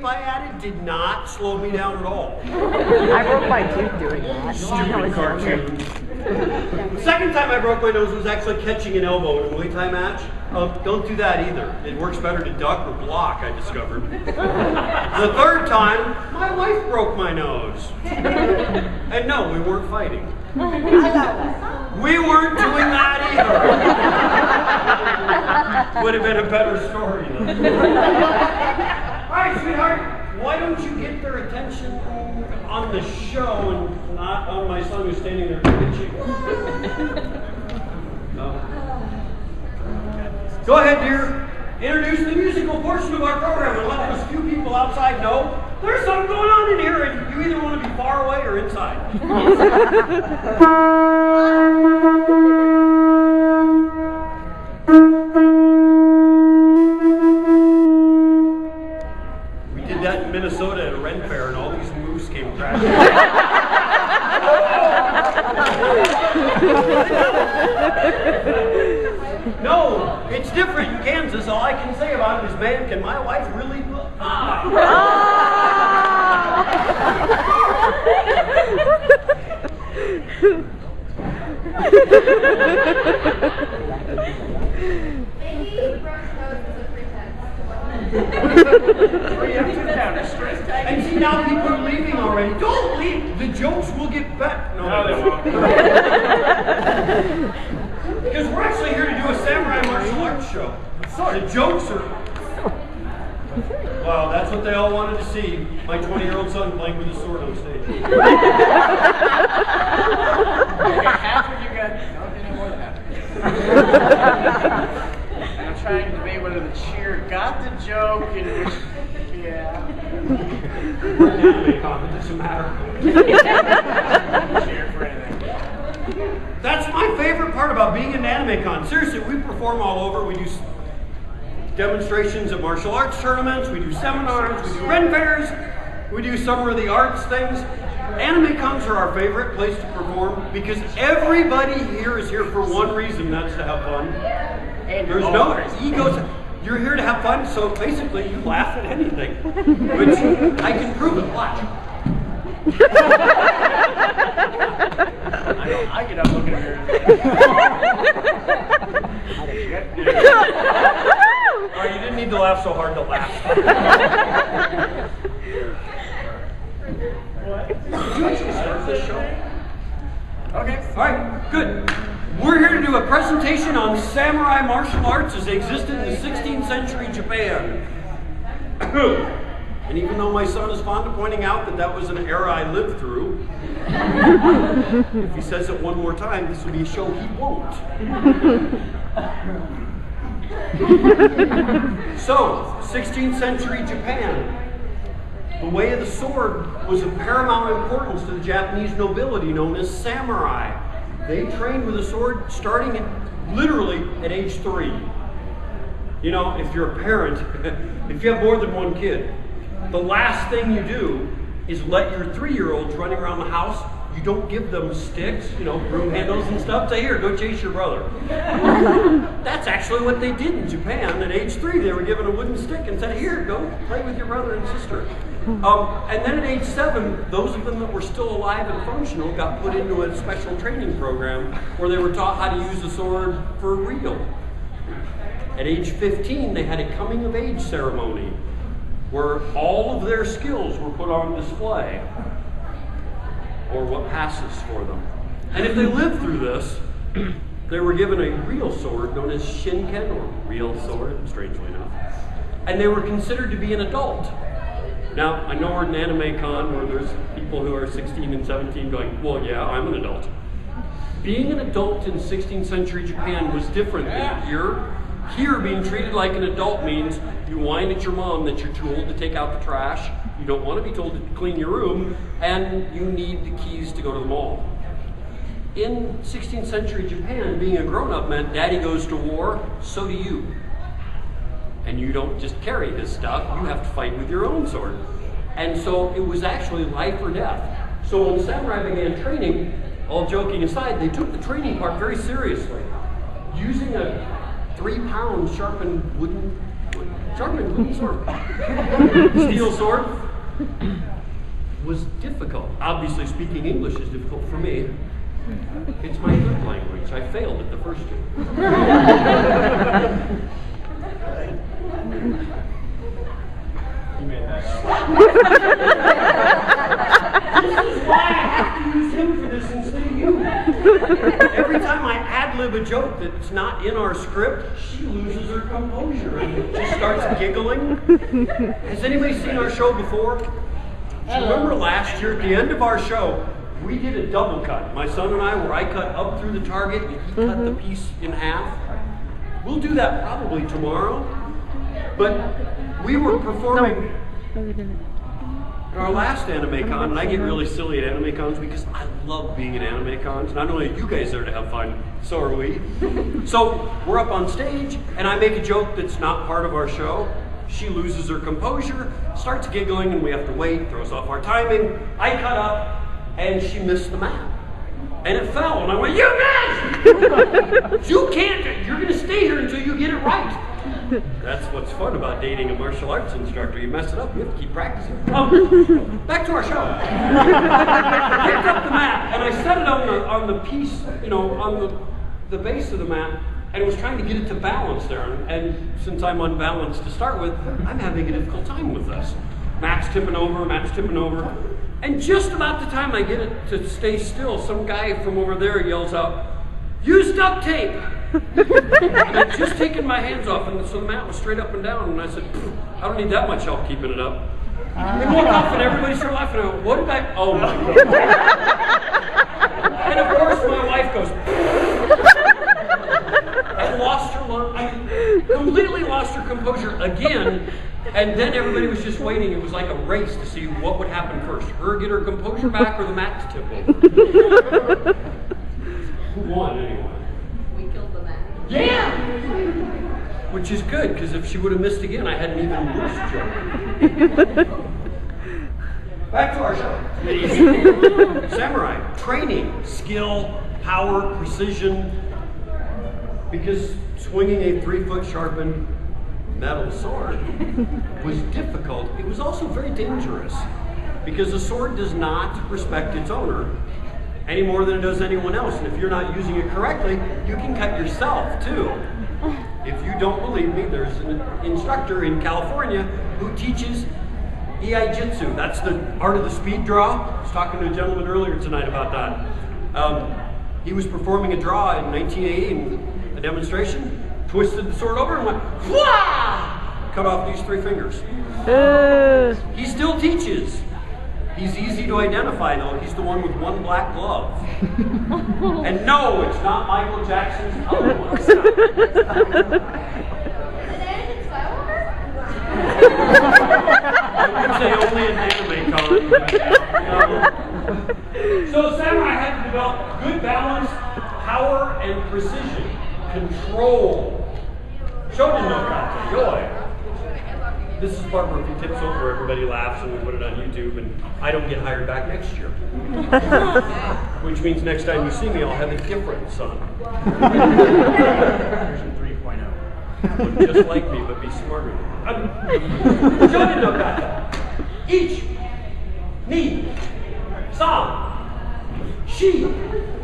I added did not slow me down at all. I broke my tooth doing that. Stupid cartoon. The second time I broke my nose was actually catching an elbow in a Muay Thai match. Don't do that either. It works better to duck or block, I discovered. The third time, my wife broke my nose. And no, we weren't fighting. We weren't doing that either. Would have been a better story though. Alright, sweetheart, why don't you get their attention on the show and not on my son who's standing there bitching? No. Go ahead, dear. Introduce the musical portion of our program and let those few people outside know there's something going on in here and you either want to be far away or inside. We did that in Minnesota at a Ren Fair and all these moose came crashing. No, it's different in Kansas. All I can say about it is, man, can my wife really look? Maybe brush nose is a pretense. And see, now people are leaving already. Don't leave. The jokes will get better. No, they won't. Because we're actually here to do a samurai martial arts show. The jokes are... Wow, that's what they all wanted to see. My 20-year-old son playing with a sword on stage. Half of you got... No, any more than half. And I'm trying to debate whether the cheer got the joke and which... Yeah. We're an anime con, it doesn't matter. Cheer for anything. That's my favorite part about being an anime con. Seriously, we perform all over. We do demonstrations at martial arts tournaments, we do seminars, we do Ren Fairs, we do Summer of the Arts things. Anime cons are our favorite place to perform because everybody here is here for one reason, that's to have fun. There's no egos. You're here to have fun, so basically you laugh at anything. Which I can prove it. Watch. I get up looking at her. Oh, you didn't need to laugh so hard to laugh. What? Did you actually start this show? Okay. Alright, good. We're here to do a presentation on samurai martial arts as they existed in the 16th century Japan. And even though my son is fond of pointing out that that was an era I lived through, if he says it one more time, this will be a show he won't. So, 16th century Japan. The way of the sword was of paramount importance to the Japanese nobility known as samurai. They trained with a sword starting at, literally at age 3. You know, if you're a parent, if you have more than one kid, the last thing you do is let your 3-year-olds running around the house, you don't give them sticks, you know, broom handles and stuff. Say, here, go chase your brother. That's actually what they did in Japan. At age 3, they were given a wooden stick and said, here, go play with your brother and sister. And then at age 7, those of them that were still alive and functional got put into a special training program where they were taught how to use the sword for real. At age 15, they had a coming of age ceremony where all of their skills were put on display, or what passes for them. And if they lived through this, they were given a real sword known as shinken, or real sword, strangely enough. And they were considered to be an adult. Now, I know we're an anime con where there's people who are 16 and 17 going, well, yeah, I'm an adult. Being an adult in 16th century Japan was different than here. Here, being treated like an adult means you whine at your mom that you're too old to take out the trash, you don't want to be told to clean your room, and you need the keys to go to the mall. In 16th century Japan, being a grown-up meant daddy goes to war, so do you. And you don't just carry his stuff, you have to fight with your own sword. And so it was actually life or death. So when the samurai began training, all joking aside, they took the training part very seriously. Using a 3-pound sharpened wooden Sharpen wooden sword. Steel sword was difficult. Obviously, speaking English is difficult for me. It's my third language. I failed at the first two. You made that up. This is why I have to use him for this instead of you. Every time I ad-lib a joke that's not in our script, she loses her composure and just starts giggling. Has anybody seen our show before? Do you remember last year at the end of our show, we did a double cut. My son and I, where I cut up through the target and he cut the piece in half. We'll do that probably tomorrow. But we were performing at our last Anime Con, and I get really silly at Anime Cons because I love being at Anime Cons. Not only are you guys there to have fun, so are we. So we're up on stage, and I make a joke that's not part of our show. She loses her composure, starts giggling, and we have to wait, throws off our timing. I cut up, and she missed the map. And it fell, and I went, "You missed! You can't, you're going to stay here until you get it right." That's what's fun about dating a martial arts instructor. You mess it up, you have to keep practicing. Back to our show. I picked up the map, and I set it on the piece, you know, on the base of the map, and was trying to get it to balance there. And since I'm unbalanced to start with, I'm having a difficult time with this. Map's tipping over, map's tipping over. And just about the time I get it to stay still, some guy from over there yells out, "Use duct tape!" And I'd just taken my hands off, and so the mat was straight up and down, and I said, "I don't need that much help keeping it up." We walked off, and everybody started laughing. I went, "What did I, oh my God." And of course my wife goes, and lost her, completely lost her composure again. And then everybody was just waiting. It was like a race to see what would happen first. Her get her composure back or the mat to tip over. Who won anyway? We killed the man. Yeah! Which is good, because if she would have missed again, I had an even worse joke. Back to our show. Samurai. Training, skill, power, precision. Because swinging a 3-foot sharpened metal sword was difficult. It was also very dangerous because a sword does not respect its owner any more than it does anyone else. And if you're not using it correctly, you can cut yourself too. If you don't believe me, there's an instructor in California who teaches Iai-Jitsu. That's the art of the speed draw. I was talking to a gentleman earlier tonight about that. He was performing a draw in 1980 in a demonstration. Twisted the sword over and went, "Wah!" Cut off these 3 fingers. He still teaches. He's easy to identify though. He's the one with 1 black glove. And no, it's not Michael Jackson's other one. Is it Anakin Skywalker? I would say only an anime con. So Samurai had to develop good balance, power, and precision. Control. Shonen no kata, yoi. This is the part where if he tips over, everybody laughs and we put it on YouTube and I don't get hired back next year. Which means next time you see me, I'll have a different son. Version 3.0. Look just like me, but be smarter. Shonen no kata. Each. Ni. San. Shi.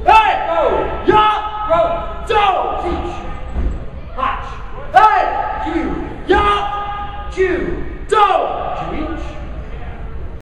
Hey! Oh! Ya! Ro! Do! Teach. Hach. Hey! Q. Ya! Q. Do! Chewy.